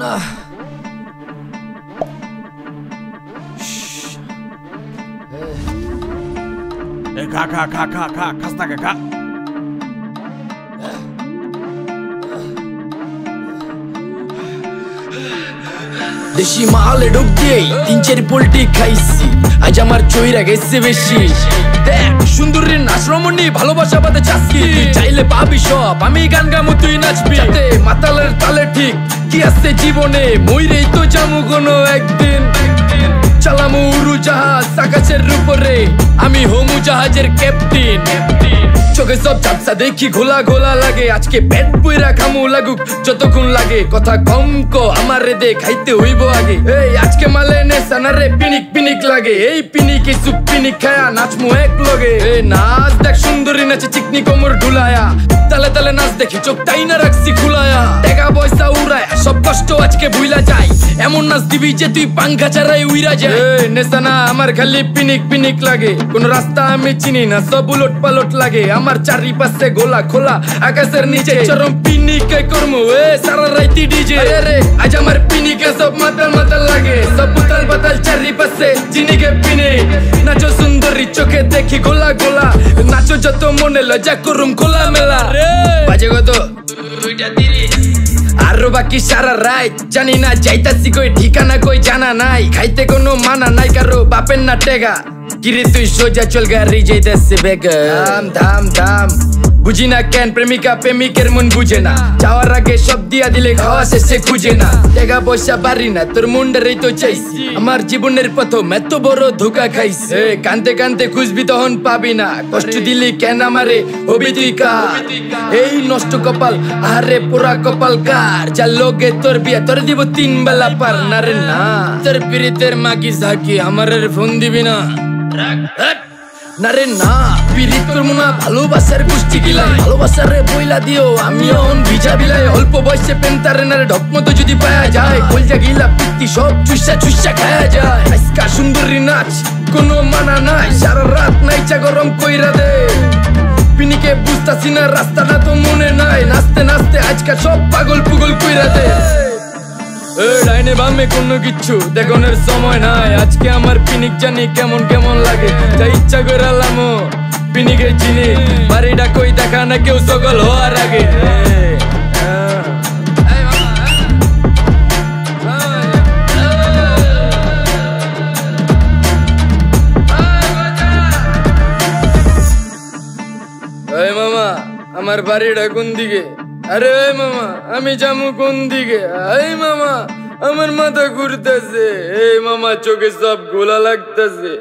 না। খা খা খা খা খা খাস না খা। দেশি মালে ঢুক দিয়েই 3-4 পোল্টি খাইছি, আজ আমার চইরা গেছে বেশি। দেখ সুন্দরীর নাচ রমণী, ভালোবাসা বাদে চাচ্ছি, চাইলে পাবি সব, আমি গান গামু তুই নাচবি। মাতালের তালে ঠিক কি আছে জীবনে, মইরেই তো জামু কোনো একদিন। চালামু উড়োজাহাজ আকাশের উপরে, আমি হোমু জাহাজের ক্যাপ্টেন। চোখে সব চাপসা দেখি ঘোলা ঘোলা লাগে, আজকে পেট পুইরা খামু লাগুক যতক্ষণ লাগে। কথা কম কো আমারে দে খাইতে হইব আগে। এই আজকে মালে নেশা না রে পিনিক পিনিক লাগে, এই পিনিকে সুপ পিনিক খায়া নাচমু এক লগে। এই নাচ দেখ সুন্দরী নাচে চিকনি কোমর ঢুলায়া, তালে তালে নাচ দেখি চোখ তাই না রাখছি খুলায়া। টাকা পয়সা উড়ায় সব কষ্ট আজকে ভুইলা যায়, এমন নাচ দিবি যে তুই পাঙ্খা ছাড়াই উইরা যায়। নেশা না আমার খালি পিনিক পিনিক লাগে, কোন রাস্তা আমি চিনি না, সব উলট পালট লাগে। আমার চারিপাশে গোলা খোলা আকাশের নিচে, চরম পিনিকে করমু সারা রাইতি ডিজে। রে আজ আমার পিনিকে সব মাতাল মাতাল লাগে, সব উতাল পাতাল চারিপাশে চিনিকে পিনে। নাচো সুন্দরী চোখে দেখি গোলা গোলা, নাচো যত মনে লজা করুম খোলা মেলা। বাজে কত 2:30, আরো বাকি সারা রাত জানি না যাইতাছি কই, ঠিকানা কই জানা নাই, খাইতে কোনো মানা নাই কারো বাপের না টেগা। কিরে তুই সোজা চল গাড়ি যাইতাছে বেগা, ধাম ধাম ধাম। বুঝি না কেন প্রেমিকা প্রেমিকের মন বুঝে না, যাওয়ার আগে সব দিয়া দিলে খাওয়া শেষে খুঁজে না। টাকা পয়সা বাড়ি না তোর মুন্ডারেই তো চাইছি, আমার জীবনের প্রথম এত বড় ধোকা খাইছে। কানতে কানতে খুঁজবি তখন পাবি না, কষ্ট দিলি কেন আমারে হবি তুই কার। এই নষ্ট কপাল আরে পুরা কপাল কার, যার লোকে তোর বিয়া তোর দিব 3 বেলা পার না রে না। তোর পিরিতের মাগি ঝাঁকি আমারে ফোন দিবি না না রে না। পিরিত করবো না ভালোবাসার গোষ্ঠী গিলাই, ভালোবাসারে বইলা দিও আমি অন ভিজা বিলাই। অল্প বয়সে পেন্টারে নারে ঢকমতো যদি পায়া যায়, কলজা গিলা পিত্তি সব চুষা চুষা খায়া যায়। আজকা সুন্দরী নাচ কোনো মানা নাই, সারা রাত নাইচা গরম কইরা দে। পিনিকে বুঝতাছি না রাস্তাটা তো মনে নাই, নাচতে নাচতে আজকা সব পাগল পুগল কইরা দে। ডাইনে বামে কোনো কিচ্ছু দেখনের সময় নাই, আজকে আমার পিনিক জানি কেমন কেমন লাগে। তাই ইচ্ছা করে লামো পিনিকে চিনি, বাড়িটা কই দেখা না কেউ সকল হওয়ার আগে। এই মামা আমার বাড়িটা কোন দিকে? আরে মামা আমি যামু কোন দিকে? এই মামা আমার মাথা ঘুরতেছে, এই মামা চোখে সব গোলা লাগতেছে।